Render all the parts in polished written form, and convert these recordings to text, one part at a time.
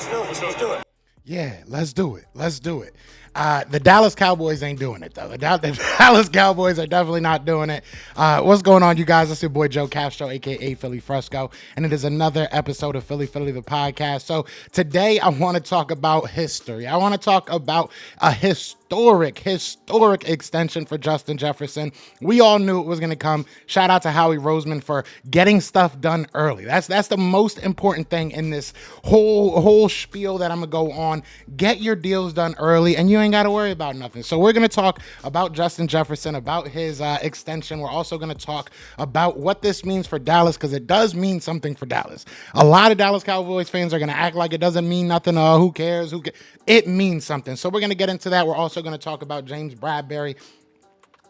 Let's do it. Let's do it. Yeah, let's do it. Let's do it. The Dallas Cowboys ain't doing it, though. The Dallas Cowboys are definitely not doing it. What's going on, you guys? It's your boy Joe Castro, a.k.a. Philly Fresco, and it is another episode of Philly the podcast. So today I want to talk about history. I want to talk about a historic extension for Justin Jefferson. We all knew it was going to come. Shout out to Howie Roseman for getting stuff done early. That's the most important thing in this whole spiel that I'm going to go on. Get your deals done early, and you ain't got to worry about nothing. So we're going to talk about Justin Jefferson, about his extension. We're also going to talk about what this means for Dallas, because it does mean something for Dallas. A lot of Dallas Cowboys fans are going to act like it doesn't mean nothing. Who cares? It means something. So we're going to get into that. We're also going to talk about James Bradberry.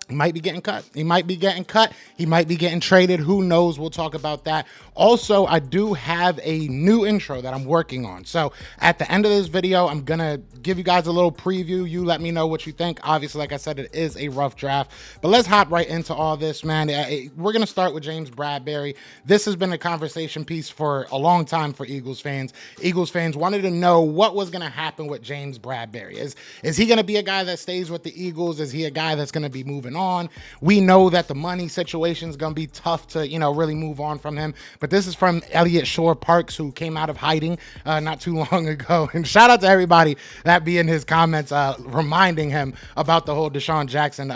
He might be getting cut. He might be getting traded. Who knows? We'll talk about that. Also, I do have a new intro that I'm working on. So at the end of this video, I'm going to give you guys a little preview. You let me know what you think. Obviously, like I said, it is a rough draft. But let's hop right into all this, man. We're going to start with James Bradberry. This has been a conversation piece for a long time for Eagles fans. Eagles fans wanted to know what was going to happen with James Bradberry. Is he going to be a guy that stays with the Eagles? Is he a guy that's going to be moving on? We know that the money situation is going to be tough to, really move on from him. But this is from Elliot Shore Parks, who came out of hiding not too long ago. And shout out to everybody that be in his comments reminding him about the whole Deshaun Jackson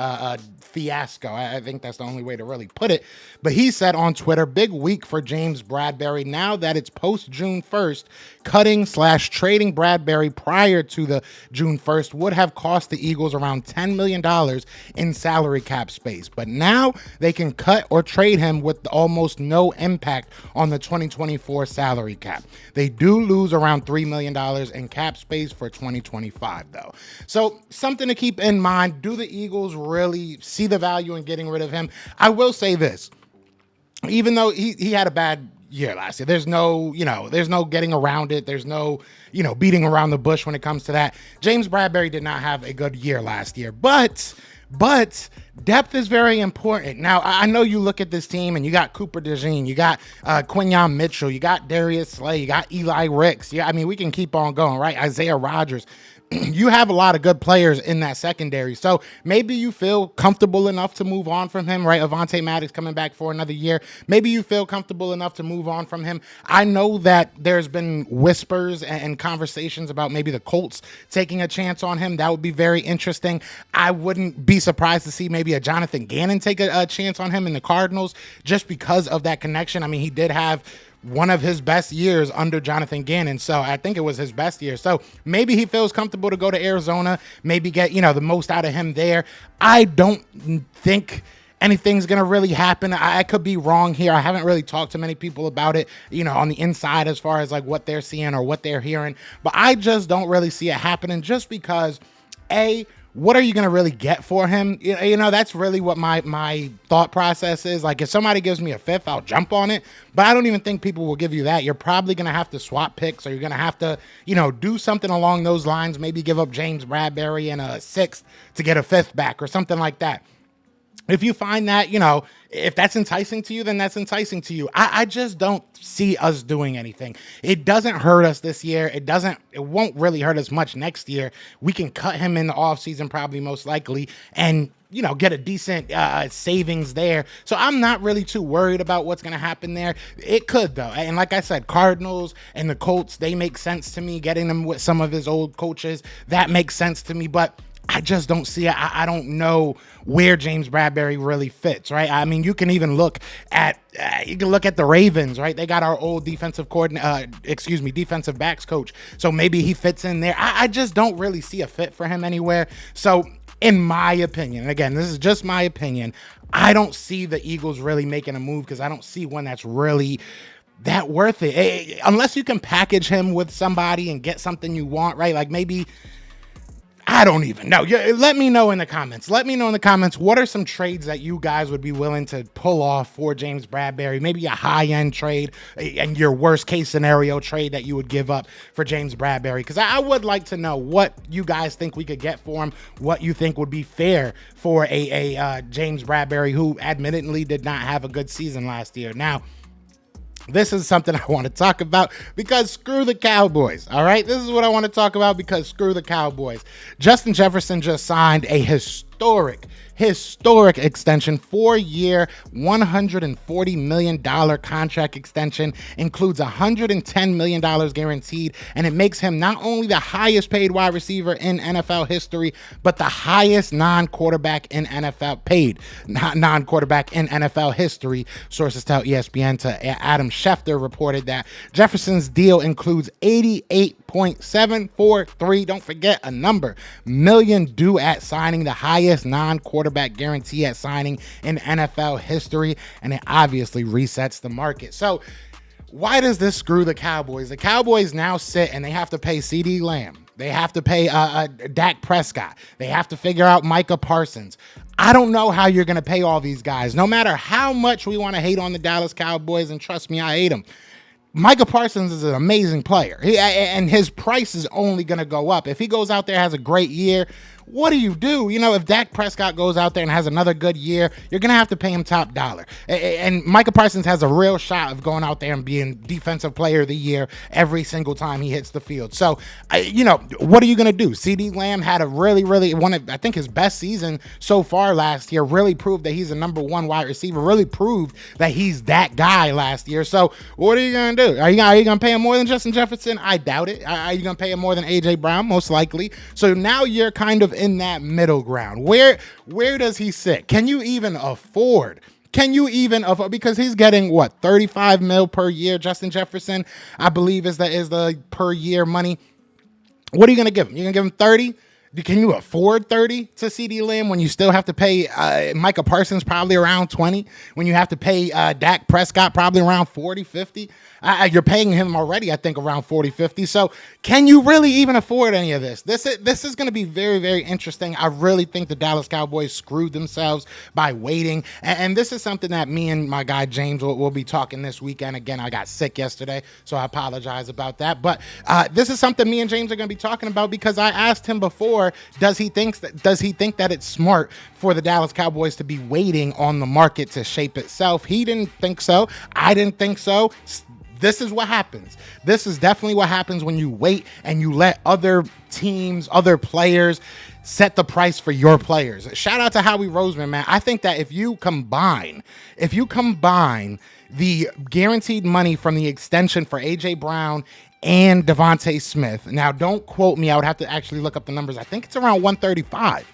fiasco. I think that's the only way to really put it. But he said on Twitter, big week for James Bradberry. Now that it's post June 1st, cutting/trading Bradberry prior to the June 1st would have cost the Eagles around $10 million in salary cap space. But now they can cut or trade him with almost no impact on the 2024 salary cap. They do lose around $3 million in cap space for 2025, though. So something to keep in mind. Do the Eagles really see the value in getting rid of him? I will say this. Even though he had a bad year last year, there's no getting around it. There's no, beating around the bush when it comes to that. James Bradberry did not have a good year last year, but depth is very important. Now, I know you look at this team and you got Cooper DeJean, you got Quinyon Mitchell, you got Darius Slay, you got Eli Ricks. Yeah, I mean, we can keep on going, right? Isaiah Rodgers. You have a lot of good players in that secondary. So maybe you feel comfortable enough to move on from him, right? Avonte Maddox coming back for another year. Maybe you feel comfortable enough to move on from him. I know that there's been whispers and conversations about maybe the Colts taking a chance on him. That would be very interesting. I wouldn't be surprised to see maybe a Jonathan Gannon take a chance on him in the Cardinals just because of that connection. I mean, he did have one of his best years under Jonathan Gannon. So I think it was his best year. So maybe he feels comfortable to go to Arizona, maybe get, the most out of him there. I don't think anything's going to really happen. I could be wrong here. I haven't really talked to many people about it, on the inside as far as like what they're seeing or what they're hearing. But I just don't really see it happening just because, what are you going to really get for him? That's really what my thought process is. Like, if somebody gives me a fifth, I'll jump on it. But I don't even think people will give you that. You're probably going to have to swap picks, or you're going to have to, do something along those lines. Maybe give up James Bradberry and a sixth to get a fifth back or something like that. If you find that, if that's enticing to you, then that's enticing to you. I just don't see us doing anything. It doesn't hurt us this year. It won't really hurt us much next year. We can cut him in the offseason probably most likely and, get a decent savings there. So I'm not really too worried about what's going to happen there. It could, though. And like I said, Cardinals and the Colts, they make sense to me. Getting them with some of his old coaches, that makes sense to me. But I just don't see it. I don't know where James Bradberry really fits, right? I mean, you can even look at the Ravens, right? They got our old defensive backs coach. So maybe he fits in there. I just don't really see a fit for him anywhere. So in my opinion, and again, this is just my opinion, I don't see the Eagles really making a move because I don't see one that's really that worth it. Unless you can package him with somebody and get something you want, right? Like maybe, I don't even know. Let me know in the comments. What are some trades that you guys would be willing to pull off for James Bradberry? Maybe a high-end trade and your worst-case scenario trade that you would give up for James Bradberry. Because I would like to know what you guys think we could get for him, what you think would be fair for a James Bradberry who admittedly did not have a good season last year. Now, This is something I want to talk about because screw the Cowboys. All right. This is what I want to talk about because screw the Cowboys. Justin Jefferson just signed a historic extension, 4-year, $140 million contract extension, includes $110 million guaranteed, and it makes him not only the highest paid wide receiver in NFL history, but the highest non-quarterback in NFL history. Sources tell ESPN. To Adam Schefter reported that Jefferson's deal includes 88.743, don't forget a number, million due at signing, the highest non-quarterback guarantee at signing in NFL history, and it obviously resets the market. So why does this screw the Cowboys? The Cowboys now sit and they have to pay CeeDee Lamb. They have to pay Dak Prescott. They have to figure out Micah Parsons. I don't know how you're going to pay all these guys. No matter how much we want to hate on the Dallas Cowboys, and trust me, I hate them, Micah Parsons is an amazing player, and his price is only going to go up. If he goes out there, has a great year, what do you do? You know, if Dak Prescott goes out there and has another good year, you're going to have to pay him top dollar. And Micah Parsons has a real shot of going out there and being defensive player of the year every single time he hits the field. So, what are you going to do? CeeDee Lamb had a really I think his best season so far last year, really proved that he's a number one wide receiver, really proved that he's that guy last year. So what are you going to do? Are you going to pay him more than Justin Jefferson? I doubt it. Are you going to pay him more than A.J. Brown? Most likely. So now you're kind of in that middle ground. Where does he sit? Can you even afford? Because he's getting what, 35 mil per year? Justin Jefferson, I believe, is the per year money. What are you going to give him? You're going to give him 30? Can you afford 30 to CeeDee Lamb when you still have to pay Micah Parsons probably around 20? When you have to pay Dak Prescott probably around 40, 50? You're paying him already, I think, around 40, 50. So can you really even afford any of this? This is going to be very, very interesting. I really think the Dallas Cowboys screwed themselves by waiting. And this is something that me and my guy James will be talking this weekend. Again, I got sick yesterday, so I apologize about that. But this is something me and James are going to be talking about because I asked him before, does he think that it's smart for the Dallas Cowboys to be waiting on the market to shape itself? He didn't think so. I didn't think so. This is what happens. This is definitely what happens when you wait and you let other teams, other players set the price for your players. Shout out to Howie Roseman, man. I think that if you combine the guaranteed money from the extension for A.J. Brown and Devontae Smith. Now, don't quote me. I would have to actually look up the numbers. I think it's around 135.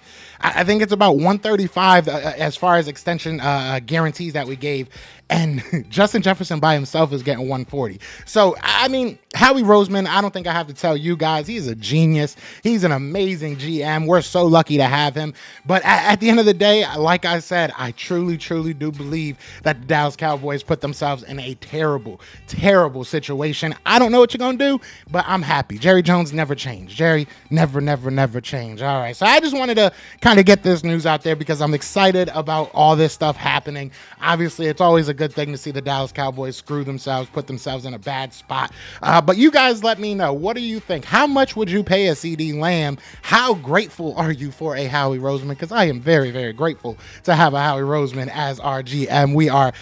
I think it's about 135 as far as extension guarantees that we gave. And Justin Jefferson by himself is getting 140. So, I mean, Howie Roseman, I don't think I have to tell you guys, he's a genius. He's an amazing GM. We're so lucky to have him. But at the end of the day, like I said, I truly, truly do believe that the Dallas Cowboys put themselves in a terrible, terrible situation. I don't know what you're going to do, but I'm happy. Jerry Jones never changed. Jerry never changed. All right. So I just wanted to kind of get this news out there because I'm excited about all this stuff happening. Obviously, it's always a good thing to see the Dallas Cowboys screw themselves, put themselves in a bad spot. But you guys let me know. What do you think? How much would you pay a CeeDee Lamb? How grateful are you for a Howie Roseman? Because I am very, very grateful to have a Howie Roseman as our GM. We are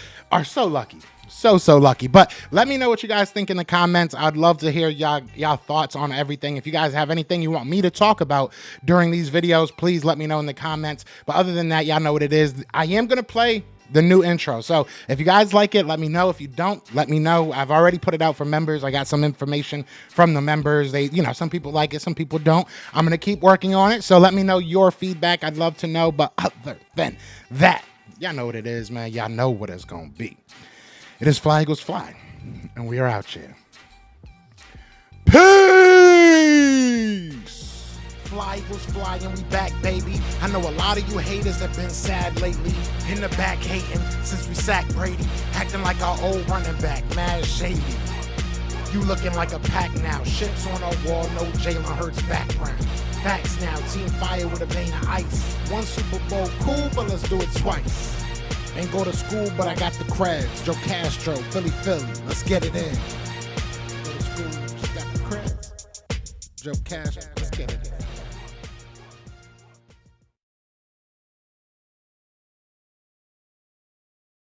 so lucky. So lucky. But let me know what you guys think in the comments. I'd love to hear y'all thoughts on everything. If you guys have anything you want me to talk about during these videos, please let me know in the comments. But other than that, y'all know what it is. I am going to play the new intro. So if you guys like it, let me know. If you don't, let me know. I've already put it out for members. I got some information from the members. Some people like it, some people don't. I'm going to keep working on it. So let me know your feedback. I'd love to know. But other than that, y'all know what it is, man. Y'all know what it's going to be. It is Fly Eagles Fly, and we are out here. Peace! Fly Eagles Fly, and we back, baby. I know a lot of you haters have been sad lately. In the back hating since we sacked Brady. Acting like our old running back, mad shady. You looking like a pack now. Ships on our wall, no Jalen Hurts background. Facts now, team fire with a vein of ice. One Super Bowl, cool, but let's do it twice. Ain't go to school, but I got the creds. Joe Castro, Philly, let's get it in. Go to school, just got the creds. Joe Castro, let's get it in.